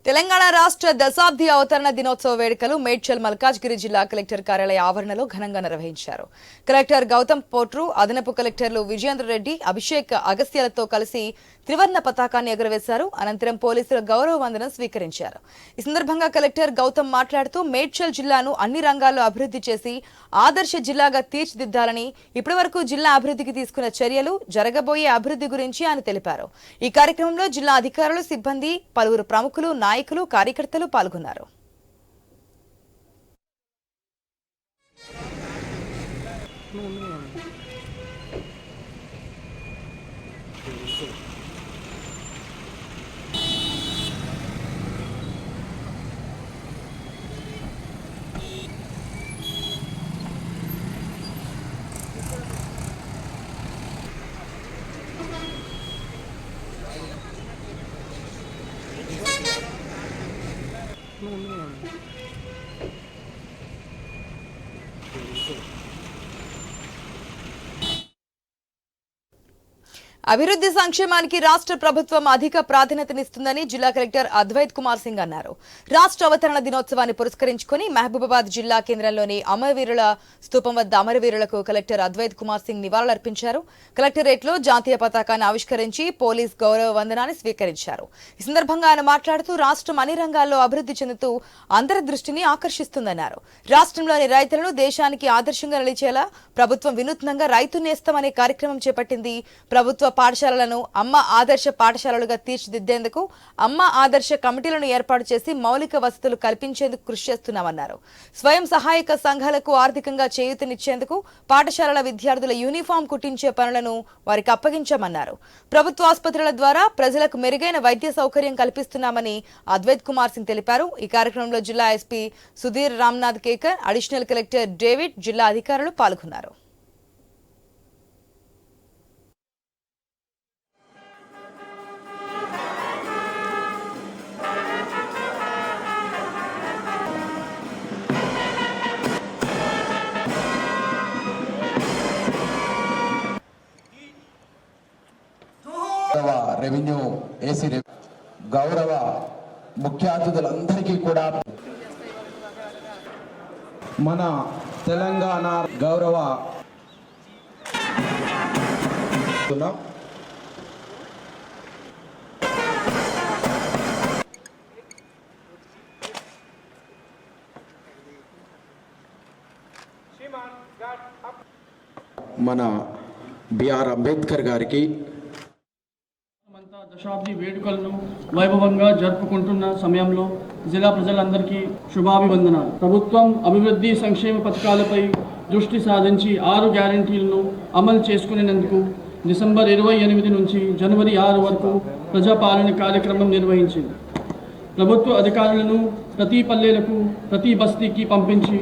తెలంగాణ రాష్ట్ర దశాబ్ది అవతరణ దినోత్సవ వేడుకలు మేడ్చల్ మల్కాజ్గిరి జిల్లా కలెక్టర్ కార్యాలయ ఆవరణలో ఘనంగా నిర్వహించారు. కలెక్టర్ గౌతమ్ పోట్రు, అదనపు కలెక్టర్లు విజయేంద్ర రెడ్డి, అభిషేక్ అగస్త్యాలతో కలిసి త్రివర్ణ పతాకాన్ని ఎగురవేశారు. అనంతరం పోలీసులు గౌరవ వందనం స్వీకరించారు. ఈ సందర్భంగా కలెక్టర్ గౌతమ్ మాట్లాడుతూ మేడ్చల్ జిల్లాను అన్ని రంగాల్లో అభివృద్ధి చేసి ఆదర్శ జిల్లాగా తీర్చిదిద్దాలని, ఇప్పటివరకు జిల్లా అభివృద్ధికి తీసుకున్న చర్యలు, జరగబోయే అభివృద్ధి గురించి ఆయన తెలిపారు. ఈ కార్యక్రమంలో జిల్లా అధికారులు, సిబ్బంది, పలువురు ప్రముఖులు, నాయకులు, కార్యకర్తలు పాల్గొన్నారు. అభివృద్ధి సంక్షేమానికి రాష్ట్ర ప్రభుత్వం అధిక ప్రాధాన్యతనిస్తుందని జిల్లా కలెక్టర్ అద్వైత్ కుమార్ సింగ్ అన్నారు. రాష్ట్ర అవతరణ దినోత్సవాన్ని పురస్కరించుకుని మహబూబాబాద్ జిల్లా కేంద్రంలోని అమరవీరుల స్తూపం వద్ద అమరవీరులకు కలెక్టర్ అద్వైత్ కుమార్ సింగ్ నివాళులర్పించారు. కలెక్టరేట్లో జాతీయ పతాకాన్ని ఆవిష్కరించి పోలీస్ గౌరవ వందనాన్ని స్వీకరించారు. ఈ సందర్భంగా ఆయన మాట్లాడుతూ రాష్ట్రం అన్ని రంగాల్లో అభివృద్ధి చెందుతూ అందరి దృష్టిని ఆకర్షిస్తుందన్నారు. రాష్ట్రంలోని రైతులను దేశానికి ఆదర్శంగా నిలిచేలా ప్రభుత్వం వినూత్నంగా రైతు నేస్తం అనే కార్యక్రమం చేపట్టింది. ప్రభుత్వ పాఠశాలలను అమ్మ ఆదర్శ పాఠశాలలుగా తీర్చిదిద్దేందుకు అమ్మ ఆదర్శ కమిటీలను ఏర్పాటు చేసి మౌలిక వసతులు కల్పించేందుకు కృషి చేస్తున్నామన్నారు. స్వయం సహాయక సంఘాలకు ఆర్థికంగా చేయూతనిచ్చేందుకు పాఠశాలల విద్యార్థుల యూనిఫామ్ కుట్టించే పనులను వారికి అప్పగించామన్నారు. ప్రభుత్వ ఆసుపత్రుల ద్వారా ప్రజలకు మెరుగైన వైద్య సౌకర్యం కల్పిస్తున్నామని అద్వైత్ కుమార్ సింగ్ తెలిపారు. ఈ కార్యక్రమంలో జిల్లా SP Sudheer Ramnath Kekar, additional collector David, జిల్లా అధికారులు పాల్గొన్నారు. రెవెన్యూ ఏసీ గౌరవ ముఖ్య అతిథులందరికీ కూడా మన తెలంగాణ గౌరవ మన బిఆర్ అంబేద్కర్ గారికి దశాబ్ది వేడుకలను వైభవంగా జరుపుకుంటున్న సమయంలో జిల్లా ప్రజలందరికీ శుభాభివందనాలు. ప్రభుత్వం అభివృద్ధి సంక్షేమ పథకాలపై దృష్టి సాధించి 6 గ్యారంటీలను అమలు చేసుకునేందుకు డిసెంబర్ 28 నుంచి జనవరి 6 వరకు ప్రజాపాలన కార్యక్రమం నిర్వహించింది. ప్రభుత్వ అధికారులను ప్రతి పల్లెలకు, ప్రతి బస్తీకి పంపించి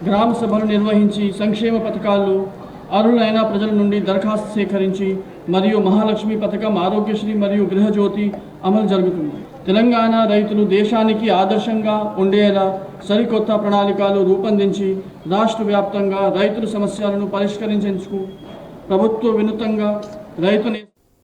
గ్రామ సభలు నిర్వహించి సంక్షేమ పథకాలు అర్హులైన ప్రజల నుండి దరఖాస్తు సేకరించి మరియు మహాలక్ష్మి పథకం, ఆరోగ్యశ్రీ మరియు గృహజ్యోతి అమలు జరుగుతుంది. తెలంగాణ రైతులు దేశానికి ఆదర్శంగా ఉండేలా సరికొత్త ప్రణాళికలు రూపొందించి రాష్ట్ర వ్యాప్తంగా రైతుల సమస్యలను పరిష్కరించేందుకు ప్రభుత్వ వినూత్నంగా రైతు